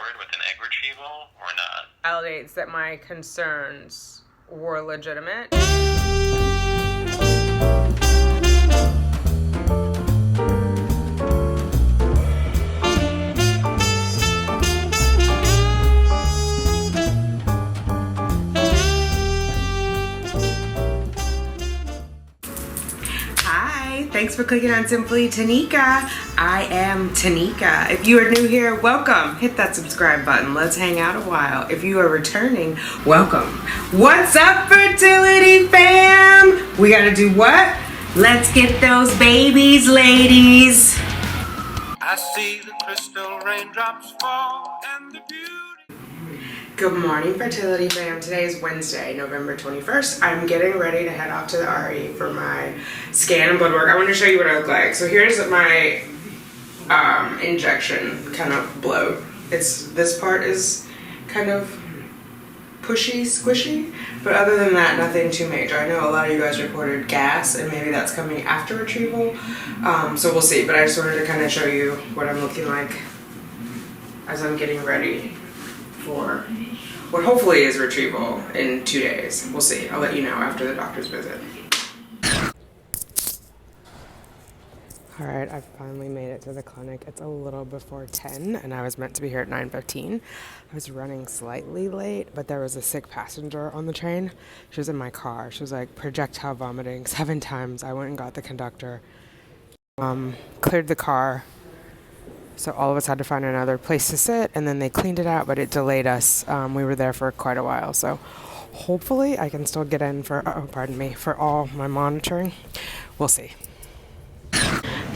forward with an egg retrieval or not? Validates that my concerns were legitimate. Hi, thanks for clicking on Simply Tanika. I am Tanika. If you are new here, welcome. Hit that subscribe button. Let's hang out a while. If you are returning, welcome. What's up, fertility fam? We gotta do what? Let's get those babies, ladies. I see the crystal raindrops fall and the beauty. Good morning, fertility fam. Today is Wednesday, November 21st. I'm getting ready to head off to the RE for my scan and blood work. I want to show you what I look like. So here's my injection kind of blow. This part is kind of pushy, squishy, but other than that, nothing too major. I know a lot of you guys reported gas, and maybe that's coming after retrieval, so we'll see. But I just wanted to kind of show you what I'm looking like as I'm getting ready for what hopefully is retrieval in 2 days. We'll see. I'll let you know after the doctor's visit. All right, I finally made it to the clinic. It's a little before 10, and I was meant to be here at 9:15. I was running slightly late, but there was a sick passenger on the train. She was in my car. She was like projectile vomiting 7 times. I went and got the conductor, cleared the car. So all of us had to find another place to sit, and then they cleaned it out, but it delayed us. We were there for quite a while, so hopefully I can still get in for, for all my monitoring. We'll see.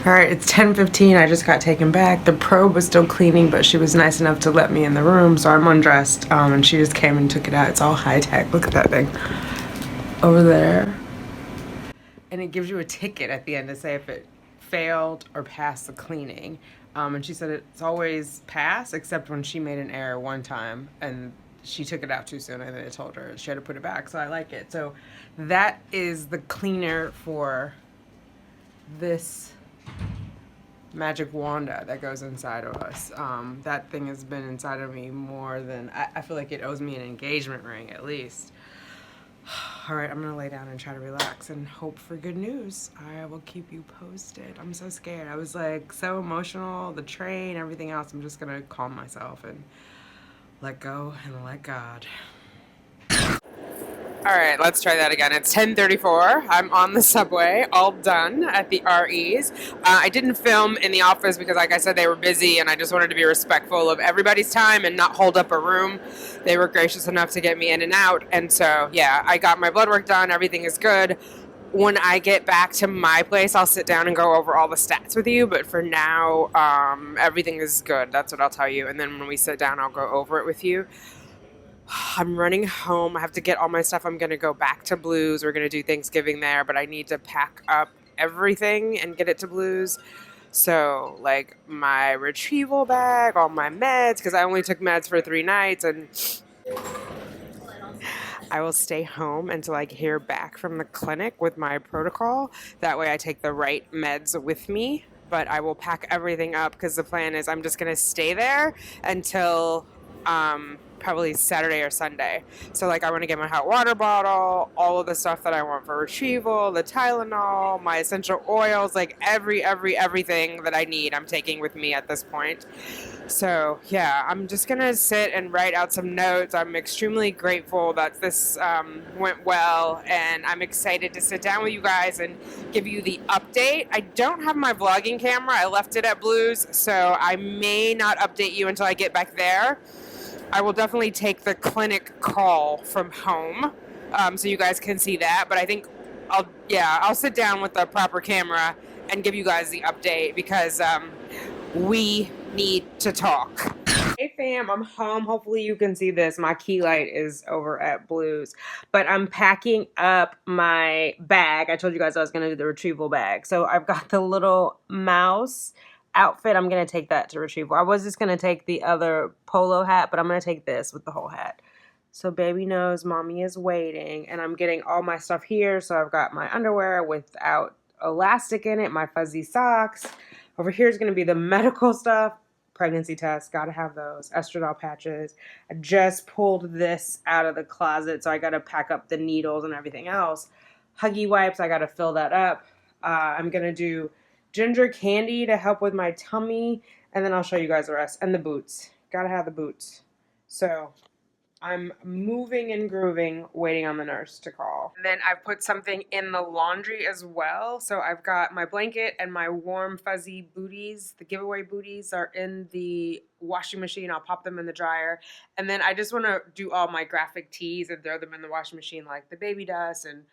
All right, it's 10:15. I just got taken back. The probe was still cleaning, but she was nice enough to let me in the room, so I'm undressed, and she just came and took it out. It's all high tech. Look at that thing over there. And it gives you a ticket at the end to say if it failed or passed the cleaning. And she said it's always pass, except when she made an error one time and she took it out too soon, and then it told her she had to put it back. So I like it. So that is the cleaner for this magic wanda that goes inside of us. That thing has been inside of me more than I feel like it owes me an engagement ring at least. All right, I'm gonna lay down and try to relax and hope for good news. I will keep you posted. I'm so scared. I was like so emotional, the train, everything else. I'm just gonna calm myself and let go and let God. All right, let's try that again. It's 10:34. I'm on the subway, all done at the REs. I didn't film in the office because, like I said, they were busy, and I just wanted to be respectful of everybody's time and not hold up a room. They were gracious enough to get me in and out, and so, yeah, I got my blood work done. Everything is good. When I get back to my place, I'll sit down and go over all the stats with you, but for now, everything is good. That's what I'll tell you, and then when we sit down, I'll go over it with you. I'm running home. I have to get all my stuff. I'm going to go back to Blues. We're going to do Thanksgiving there, but I need to pack up everything and get it to Blues. So, like, my retrieval bag, all my meds, because I only took meds for 3 nights, and I will stay home until I hear back from the clinic with my protocol. That way I take the right meds with me, but I will pack everything up because the plan is I'm just going to stay there until probably Saturday or Sunday. So like I want to get my hot water bottle, all of the stuff that I want for retrieval, the Tylenol, my essential oils, like everything that I need I'm taking with me at this point. So yeah, I'm just gonna sit and write out some notes. I'm extremely grateful that this went well, and I'm excited to sit down with you guys and give you the update. I don't have my vlogging camera. I left it at Blues, so I may not update you until I get back there. I will definitely take the clinic call from home, so you guys can see that. But I think I'll sit down with the proper camera and give you guys the update because we need to talk. Hey fam, I'm home. Hopefully you can see this. My key light is over at Blues, but I'm packing up my bag. I told you guys I was going to do the retrieval bag. So I've got the little mouse outfit. I'm going to take that to retrieval. I was just going to take the other polo hat, but I'm going to take this with the whole hat. So baby knows mommy is waiting, and I'm getting all my stuff here. So I've got my underwear without elastic in it, my fuzzy socks. Over here is going to be the medical stuff, pregnancy tests, gotta have those. Estradiol patches. I just pulled this out of the closet, so I gotta pack up the needles and everything else. Huggy wipes, I gotta fill that up. I'm gonna do ginger candy to help with my tummy, and then I'll show you guys the rest. And the boots. Gotta have the boots. So I'm moving and grooving, waiting on the nurse to call. And then I've put something in the laundry as well. So I've got my blanket and my warm fuzzy booties. The giveaway booties are in the washing machine. I'll pop them in the dryer. And then I just want to do all my graphic tees and throw them in the washing machine, like the baby dust and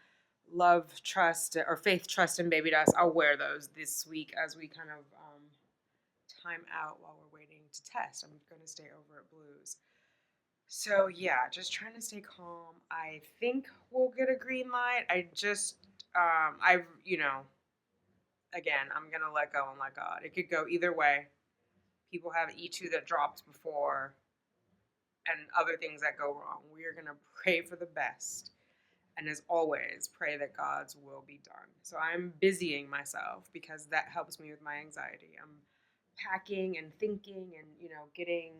love, trust, or faith, trust, and baby dust. I'll wear those this week as we kind of time out while we're waiting to test. I'm going to stay over at Blues. So yeah, just trying to stay calm. I think we'll get a green light. I just, again, I'm going to let go and let God. It could go either way. People have E2 that dropped before and other things that go wrong. We are going to pray for the best. And as always, pray that God's will be done. So I'm busying myself because that helps me with my anxiety. I'm packing and thinking and, getting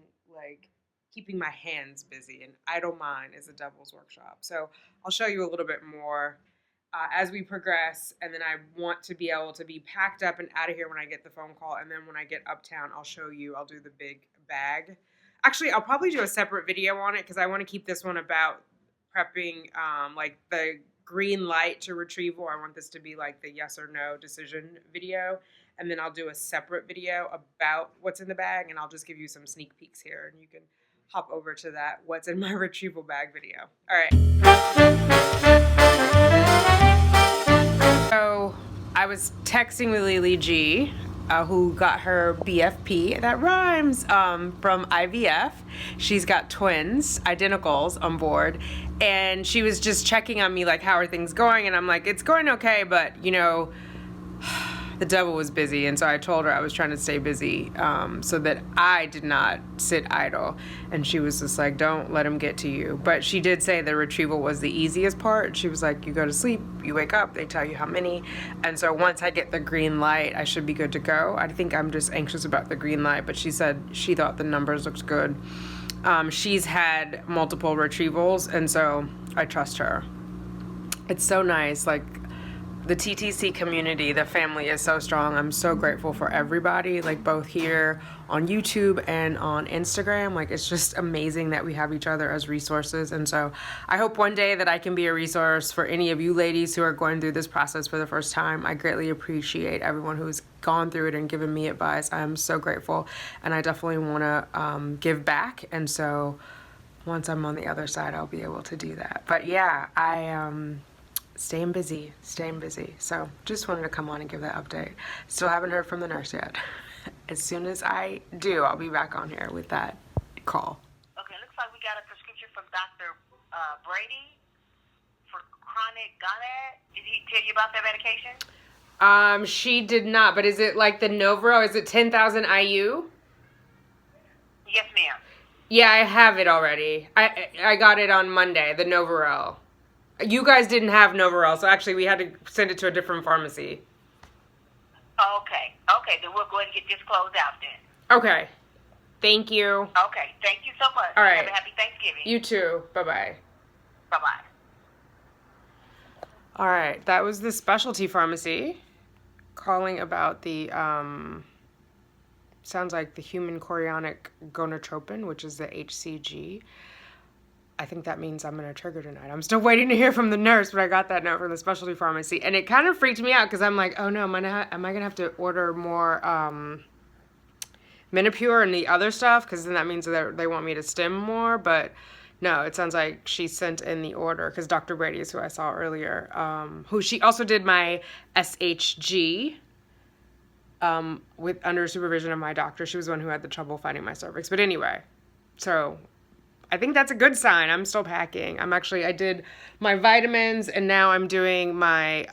keeping my hands busy, and idle mind is a devil's workshop. So I'll show you a little bit more as we progress, and then I want to be able to be packed up and out of here when I get the phone call, and then when I get uptown, I'll show you. I'll do the big bag. Actually, I'll probably do a separate video on it because I want to keep this one about prepping, the green light to retrieval. I want this to be like the yes or no decision video. And then I'll do a separate video about what's in the bag, and I'll just give you some sneak peeks here, and you can hop over to that what's in my retrieval bag video. All right. So I was texting with Lily G, who got her BFP, that rhymes, from IVF. She's got twins, identicals, on board, and she was just checking on me like, how are things going? And I'm like, it's going okay, but the devil was busy, and so I told her I was trying to stay busy so that I did not sit idle. And she was just like, don't let him get to you. But she did say the retrieval was the easiest part. She was like, you go to sleep, you wake up, they tell you how many. And so once I get the green light, I should be good to go. I think I'm just anxious about the green light, but she said she thought the numbers looked good. She's had multiple retrievals, and so I trust her. It's so nice. The TTC community, the family is so strong. I'm so grateful for everybody, both here on YouTube and on Instagram. It's just amazing that we have each other as resources. And so I hope one day that I can be a resource for any of you ladies who are going through this process for the first time. I greatly appreciate everyone who's gone through it and given me advice. I'm so grateful, and I definitely want to give back. And so once I'm on the other side, I'll be able to do that. But yeah, staying busy. So just wanted to come on and give that update. Still haven't heard from the nurse yet. As soon as I do, I'll be back on here with that call. Okay, looks like we got a prescription from Dr. Brady for chronic gonad. Did he tell you about that medication? She did not, but is it like the Novero? Is it 10,000 IU? Yes, ma'am. Yeah, I have it already. I got it on Monday, the Novero. You guys didn't have Novarel, so actually we had to send it to a different pharmacy. Okay, then we'll go ahead and get this closed out then. Okay. Thank you. Okay, thank you so much. All right. Have a happy Thanksgiving. You too. Bye-bye. Bye-bye. All right, that was the specialty pharmacy calling about the, sounds like the human chorionic gonadotropin, which is the HCG. I think that means I'm going to trigger tonight. I'm still waiting to hear from the nurse, but I got that note from the specialty pharmacy. And it kind of freaked me out because I'm like, oh no, am I going to have to order more Minipure and the other stuff? Because then that means that they want me to stim more. But no, it sounds like she sent in the order because Dr. Brady is who I saw earlier, who she also did my SHG with under supervision of my doctor. She was the one who had the trouble finding my cervix. But anyway, so I think that's a good sign. I'm still packing. I did my vitamins, and now I'm doing my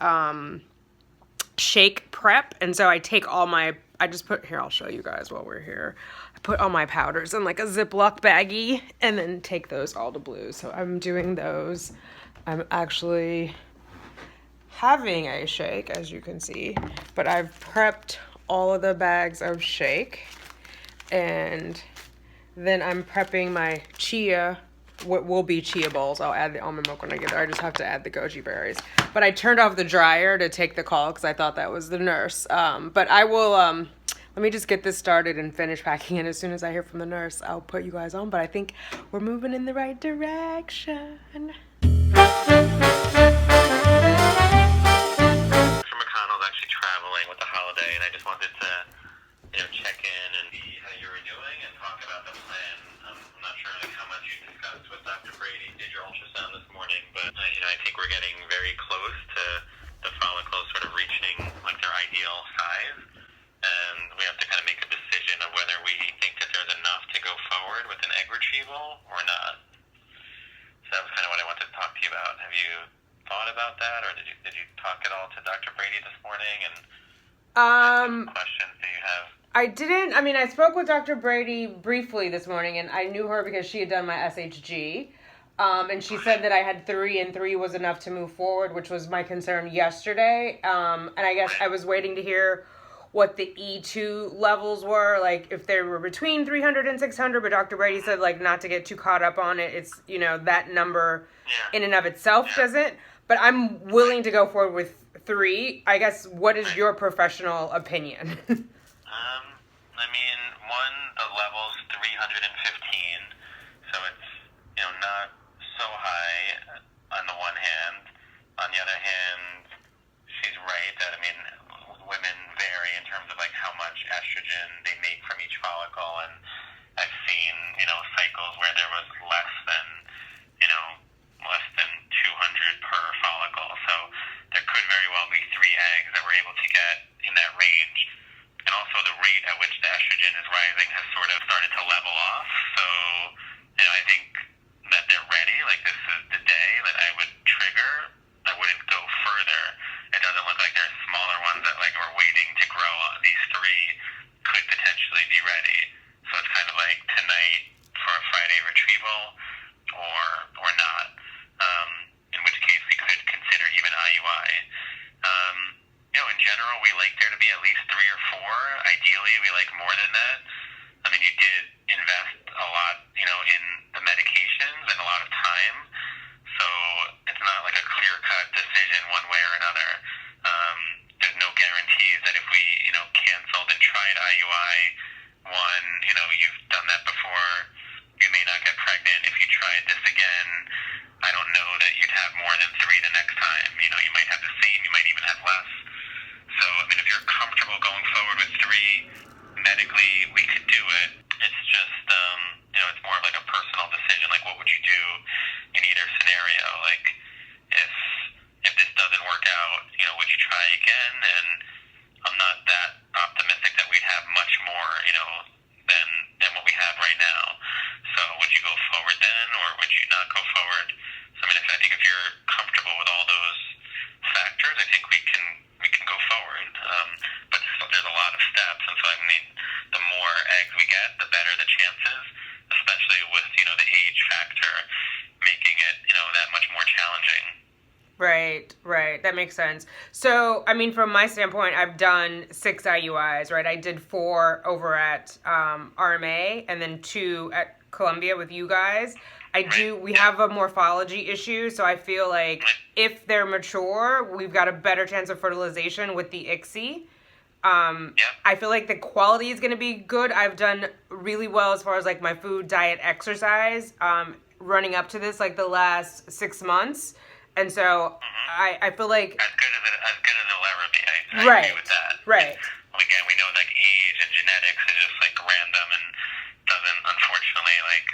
shake prep. And so I take all my, here, I'll show you guys while we're here. I put all my powders in like a Ziploc baggie and then take those all to Blues. So I'm doing those. I'm actually having a shake, as you can see, but I've prepped all of the bags of shake. And then I'm prepping my chia, what will be chia bowls. I'll add the almond milk when I get there. I just have to add the goji berries. But I turned off the dryer to take the call because I thought that was the nurse. But I will, let me just get this started and finish packing. And as soon as I hear from the nurse, I'll put you guys on. But I think we're moving in the right direction. Mr. McConnell's actually traveling with the holiday, and I just wanted to, check in and see how you were doing and talk about the plan. I'm not sure how much you discussed with Dr. Brady, did your ultrasound this morning, but I think we're getting very close to the follicles sort of reaching like their ideal size, and we have to kind of make a decision of whether we think that there's enough to go forward with an egg retrieval or not. So that was kind of what I wanted to talk to you about. Have you thought about that, or did you talk at all to Dr. Brady this morning? And what questions do you have? I didn't. I mean, I spoke with Dr. Brady briefly this morning, and I knew her because she had done my SHG. And she said that I had 3, and 3 was enough to move forward, which was my concern yesterday. And I guess I was waiting to hear what the E2 levels were, like if they were between 300 and 600, but Dr. Brady said, like, not to get too caught up on it. It's, that number in and of itself doesn't. But I'm willing to go forward with 3. I guess, what is your professional opinion? The level's 315, so it's, not so high on the one hand. On the other hand, she's right that, women vary in terms of, like, how much estrogen they make from each follicle, and I've seen, cycles where there was less than 200 per follicle, so there could very well be 3 eggs that we're able to get in that range. And also the rate at which the estrogen is rising has sort of started to level off. So, I think that they're ready. Like, this is the day that I would trigger. I wouldn't go further. It doesn't look like there's smaller ones that, like, are waiting to grow. These 3 could potentially be ready. So it's kind of like tonight for a Friday retrieval or not. In which case we could consider even IUI. In general, we like there to be at least 3 or 4. Ideally, we like more than that. You did invest a lot, in the medications and a lot of time. So it's not like a clear-cut decision one way or another. There's no guarantees that if we, canceled and tried IUI, you've done that before, you may not get pregnant. If you tried this again, I don't know that you'd have more than 3 the next time. You might have the same, you might even have less. So, if you're comfortable going forward with 3, medically, we could do it. It's just, it's more of like a personal decision. Like, what would you do in either scenario? Like, if this doesn't work out, would you try again? And I'm not that optimistic that we'd have much more, than what we have right now. So, would you go forward then, or would you not go forward? So, I think if you're comfortable with all those factors, I think we can go forward. But there's a lot of steps, and so the more eggs we get, the better the chances, especially with the age factor making it that much more challenging. Right. That makes sense. So, from my standpoint, I've done 6 IUIs, right? I did 4 over at RMA and then 2 at Columbia with you guys. We have a morphology issue, so I feel like if they're mature, we've got a better chance of fertilization with the ICSI. I feel like the quality is going to be good. I've done really well as far as, like, my food, diet, exercise, running up to this, like, the last 6 months. And so I feel like as good as it'll ever be. I agree with that. Right. Well, again, we know like age and genetics is just like random and doesn't unfortunately like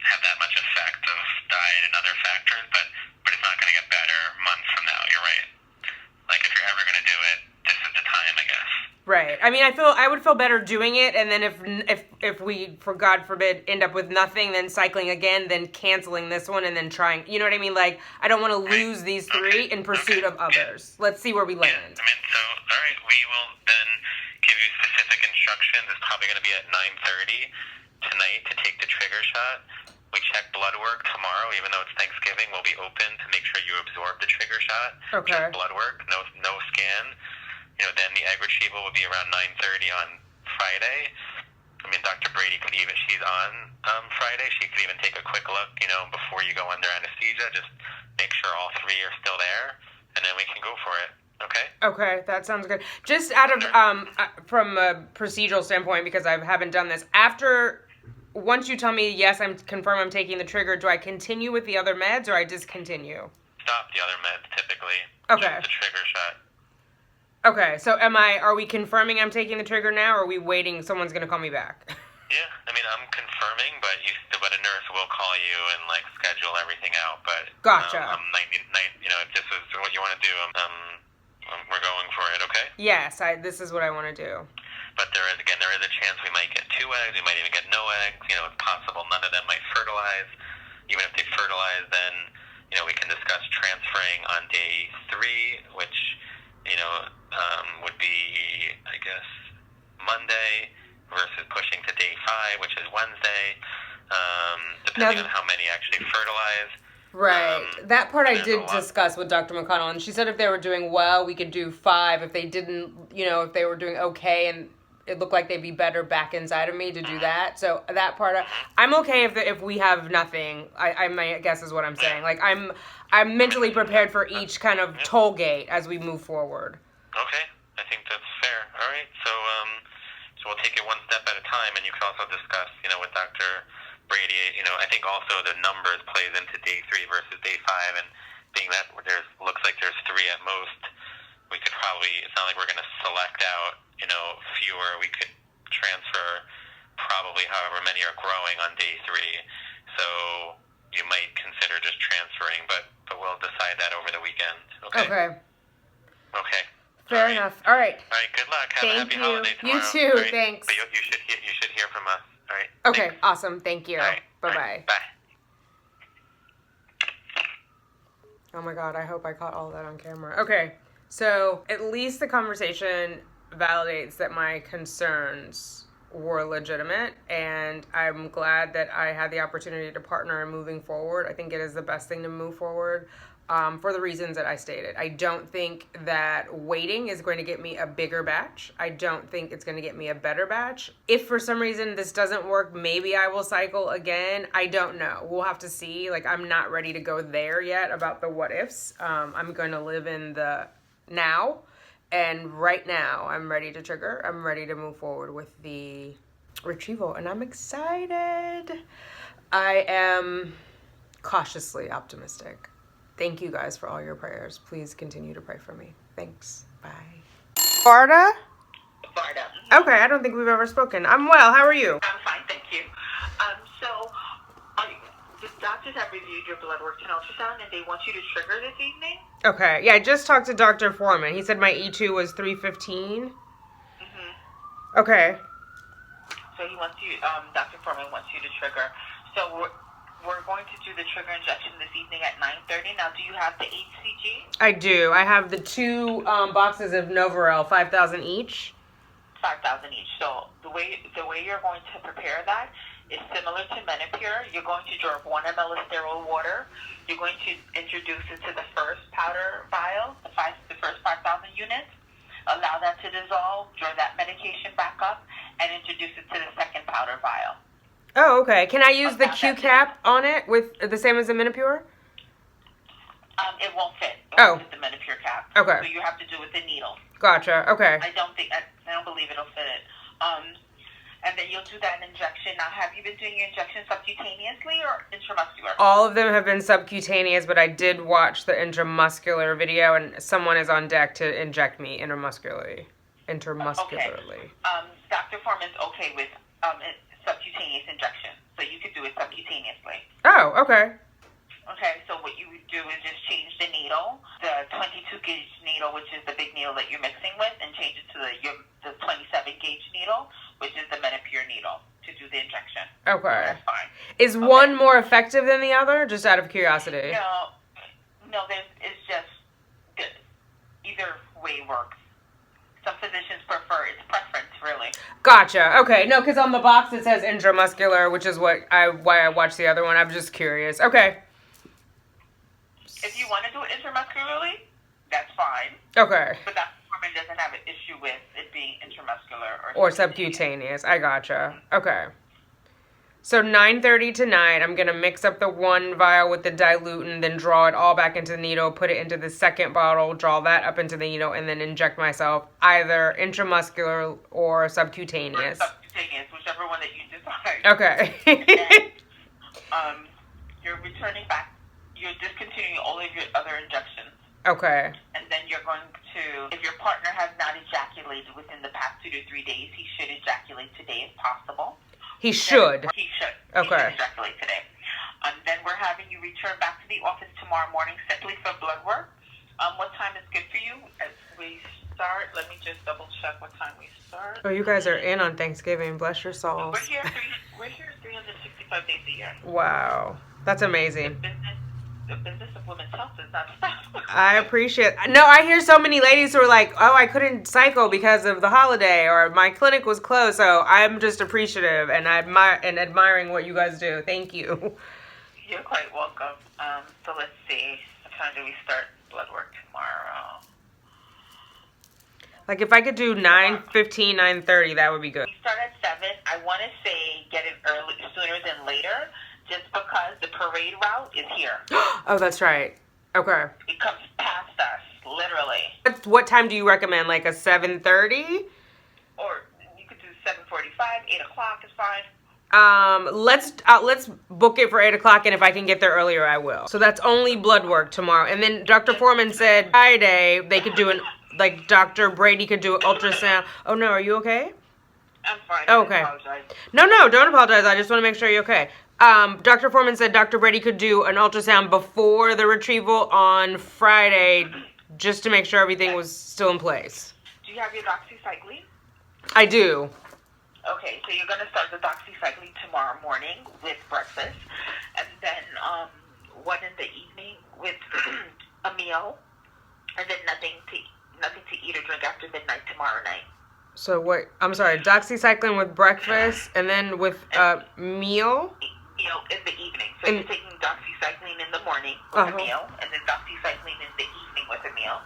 have that much effect of diet and other factors, but it's not going to get better months from now. You're right. Like, if you're ever going to do it, this is the time, I guess. Right. I would feel better doing it, and then if we, for God forbid, end up with nothing, then cycling again, then canceling this one, and then trying. You know what I mean? Like, I don't want to lose these 3 in pursuit of others. Let's see where we land. All right, we will then give you specific instructions. It's probably going to be at 9:30 tonight to take the trigger shot. We check blood work tomorrow, even though it's Thanksgiving. We'll be open to make sure you absorb the trigger shot. Okay. Just blood work, no scan. Then the egg retrieval will be around 9:30 on Friday. mean, Dr. Brady could even, she's on Friday, she could even take a quick look, before you go under anesthesia, just make sure all three are still there, and then we can go for it, okay? Okay, that sounds good. Just out of, from a procedural standpoint, because I haven't done this, once you tell me, yes, I'm taking the trigger, do I continue with the other meds, or I discontinue? Stop the other meds, typically. Okay. Just the trigger shot. Okay, so are we confirming I'm taking the trigger now, or are we waiting someone's going to call me back? Yeah, I mean, I'm confirming, but a nurse will call you and, schedule everything out, but... Gotcha. I'm 99, if this is what you want to do, we're going for it, okay? Yes, this is what I want to do. But there is a chance we might get 2 eggs, we might even get no eggs, it's possible none of them might fertilize. Even if they fertilize, then, we can discuss transferring on day 3, which, would be, I guess, Monday, versus pushing to day 5, which is Wednesday, depending on how many actually fertilize. Right. That part I did discuss with Dr. McConnell, and she said if they were doing well, we could do 5. If they didn't, if they were doing okay and it looked like they'd be better back inside of me to do that. So that part, I'm okay if we have nothing. I guess is what I'm saying. I'm mentally prepared for each kind of toll gate as we move forward. Okay, I think that's fair. All right, so we'll take it one step at a time, and you can also discuss, with Dr. Brady, I think also the numbers plays into day 3 versus day 5, and being that looks like there's 3 at most, we could probably, it's not like we're going to select out, fewer. We could transfer probably however many are growing on day 3. So you might consider just transferring, but we'll decide that over the weekend. Okay. Okay. Fair enough. All right. All right. Good luck. Have a happy holiday tomorrow. You too. Right? Thanks. But you should hear from us. All right. Okay. Thanks. Awesome. Thank you. All right. Bye-bye. All right. Bye. Oh my God. I hope I caught all that on camera. Okay. So at least the conversation validates that my concerns were legitimate, and I'm glad that I had the opportunity to partner in moving forward. I think it is the best thing to move forward for the reasons that I stated. I don't think that waiting is going to get me a bigger batch. I don't think it's going to get me a better batch. If for some reason this doesn't work, maybe I will cycle again. I don't know. We'll have to see. I'm not ready to go there yet about the what ifs. I'm going to live in the now. And right now, I'm ready to trigger. I'm ready to move forward with the retrieval, and I'm excited. I am cautiously optimistic. Thank you guys for all your prayers. Please continue to pray for me. Thanks. Bye. Varda? Varda. Okay, I don't think we've ever spoken. I'm well. How are you? I'm fine, thank you. The doctors have reviewed your blood work and ultrasound, and they want you to trigger this evening? Okay. Yeah, I just talked to Dr. Foreman. He said my E2 was 315. Mm-hmm. Okay. So he wants you, Dr. Foreman wants you to trigger. So we're going to do the trigger injection this evening at 9:30. Now, do you have the HCG? I do. I have the 2 boxes of Novarel, 5,000 each. 5,000 each. So the way you're going to prepare that is similar to Menopur. You're going to drop 1 ml of sterile water. You're going to introduce it to the first powder vial, the first 5,000 units. Allow that to dissolve, draw that medication back up, and introduce it to the second powder vial. Oh, okay. Can I use the Q cap on it with the same as the Menopur? It won't fit. It won't fit the Menopur cap. Okay. So you have to do it with the needle. Gotcha. Okay. I don't believe it'll fit it. And then you'll do that injection. Now, have you been doing your injection subcutaneously or intramuscular? All of them have been subcutaneous, but I did watch the intramuscular video, and someone is on deck to inject me intramuscularly. Okay. Dr. Foreman's okay with subcutaneous injection, so you could do it subcutaneously. Oh, okay. Okay, so what you would do is just change the needle, the 22 gauge needle, which is the big needle that you're mixing with, and change it to the 27 gauge needle, which is the Menopur needle, to do the injection. Okay. That's fine. Is one more effective than the other, just out of curiosity? No, it's just either way works. Some physicians prefer, it's preference, really. Gotcha. Okay. No, because on the box it says intramuscular, which is why I watched the other one. I'm just curious. Okay. If you want to do it intramuscularly, that's fine. Okay. But Dr. Foreman doesn't have an issue with it being intramuscular. intramuscular or subcutaneous. I gotcha. Okay. So 9:30 to 9, I'm going to mix up the one vial with the diluent, then draw it all back into the needle, put it into the second bottle, draw that up into the needle, and then inject myself either intramuscular or subcutaneous. Or subcutaneous, whichever one that you decide. Okay. And, you're returning back. You're discontinuing all of your other injections. Okay. And then you're going to, if your partner has not ejaculated within the past 2 to 3 days, he should ejaculate today if possible. He should. He should. Okay. He should ejaculate today. Then we're having you return back to the office tomorrow morning simply for blood work. What time is good for you? As we start, let me just double check what time we start. Oh, you guys are in on Thanksgiving. Bless your souls. We're here 365 days a year. Wow. That's amazing. The business of women's health is not stopped. I appreciate. No, I hear so many ladies who are like, "Oh, I couldn't cycle because of the holiday, or my clinic was closed." So I'm just appreciative and admiring what you guys do. Thank you. You're quite welcome. So let's see. What time do we start blood work tomorrow? Like if I could do 9:15, 9:30, that would be good. We start at 7. I want to say get it early, sooner than later, just because the parade route is here. Oh, that's right. Okay. It comes past us, literally. What time do you recommend? Like a 7:30? Or you could do 7:45, 8 o'clock is fine. Let's book it for 8 o'clock, and if I can get there earlier, I will. So that's only blood work tomorrow. And then Dr. Foreman said Friday they could do like Dr. Brady could do an ultrasound. Oh no, are you okay? I'm fine. Oh, okay. I apologize. No, don't apologize. I just want to make sure you're okay. Dr. Foreman said Dr. Brady could do an ultrasound before the retrieval on Friday, just to make sure everything was still in place. Do you have your doxycycline? I do. Okay, so you're going to start the doxycycline tomorrow morning with breakfast, and then one in the evening with a meal, and then nothing to eat or drink after midnight tomorrow night. So what? I'm sorry, doxycycline with breakfast, and then with a meal? In the evening. So you're taking doxycycline in the morning with a meal, and then doxycycline in the evening with a meal.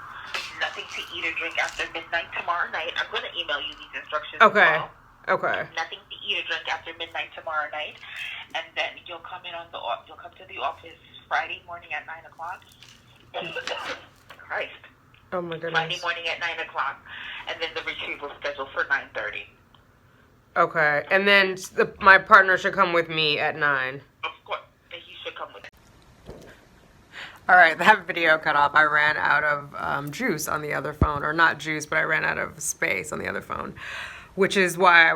Nothing to eat or drink after midnight tomorrow night. I'm going to email you these instructions as well. Okay. Nothing to eat or drink after midnight tomorrow night, and then you'll come to the office Friday morning at 9 o'clock. Christ. Oh my goodness. Friday morning at 9 o'clock, and then the retrieval scheduled for 9:30. Okay, and then my partner should come with me at 9. Of course, he should come with me. All right, that video cut off. I ran out of juice on the other phone, or not juice, but I ran out of space on the other phone, which is why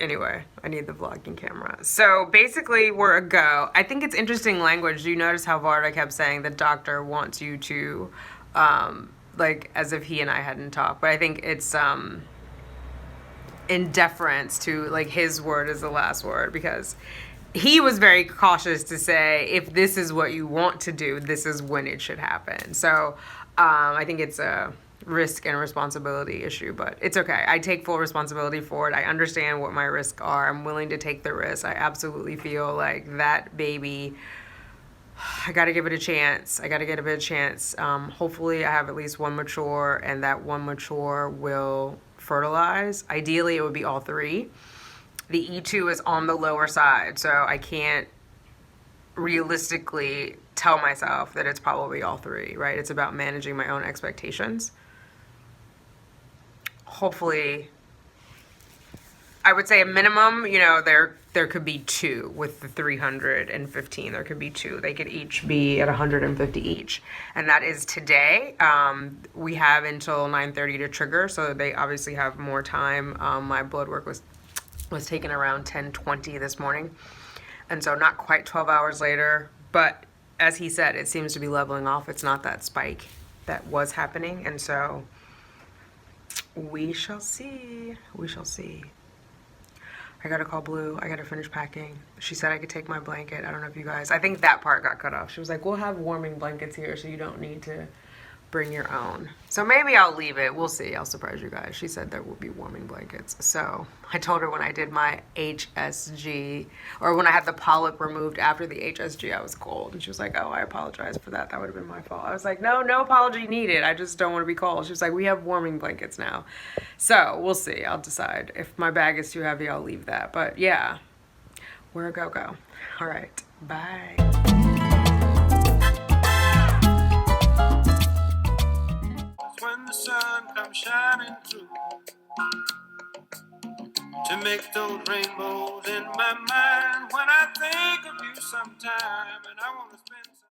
anyway, I need the vlogging camera. So basically, we're a go. I think it's interesting language. Do you notice how Varda kept saying the doctor wants you to, like, as if he and I hadn't talked, but I think it's, in deference to, like, his word is the last word, because he was very cautious to say, if this is what you want to do, this is when it should happen. So I think it's a risk and responsibility issue, but it's okay. I take full responsibility for it. I understand what my risks are. I'm willing to take the risk. I absolutely feel like that baby, I got to give it a chance. I got to give it a chance. Hopefully I have at least one mature, and that one mature will fertilize. Ideally, it would be all 3. The E2 is on the lower side, so I can't realistically tell myself that it's probably all 3, right? It's about managing my own expectations. Hopefully, I would say a minimum, there could be 2 with the 315. There could be 2. They could each be at 150 each. And that is today. We have until 9:30 to trigger, so they obviously have more time. My blood work was taken around 10:20 this morning. And so not quite 12 hours later, but as he said, it seems to be leveling off. It's not that spike that was happening. And so we shall see. We shall see. I gotta call Blue. I gotta finish packing. She said I could take my blanket. I don't know if you guys, I think that part got cut off. She was like, we'll have warming blankets here so you don't need to bring your own. So maybe I'll leave it. We'll see. I'll surprise you guys. She said there will be warming blankets. So I told her when I did my HSG, or when I had the polyp removed after the HSG, I was cold. And she was like, oh, I apologize for that. That would have been my fault. I was like, no apology needed. I just don't want to be cold. She was like, we have warming blankets now. So we'll see. I'll decide. If my bag is too heavy, I'll leave that. But yeah, we're a go-go. All right. Bye. When the sun comes shining through to make those rainbows in my mind. When I think of you sometime and I want to spend some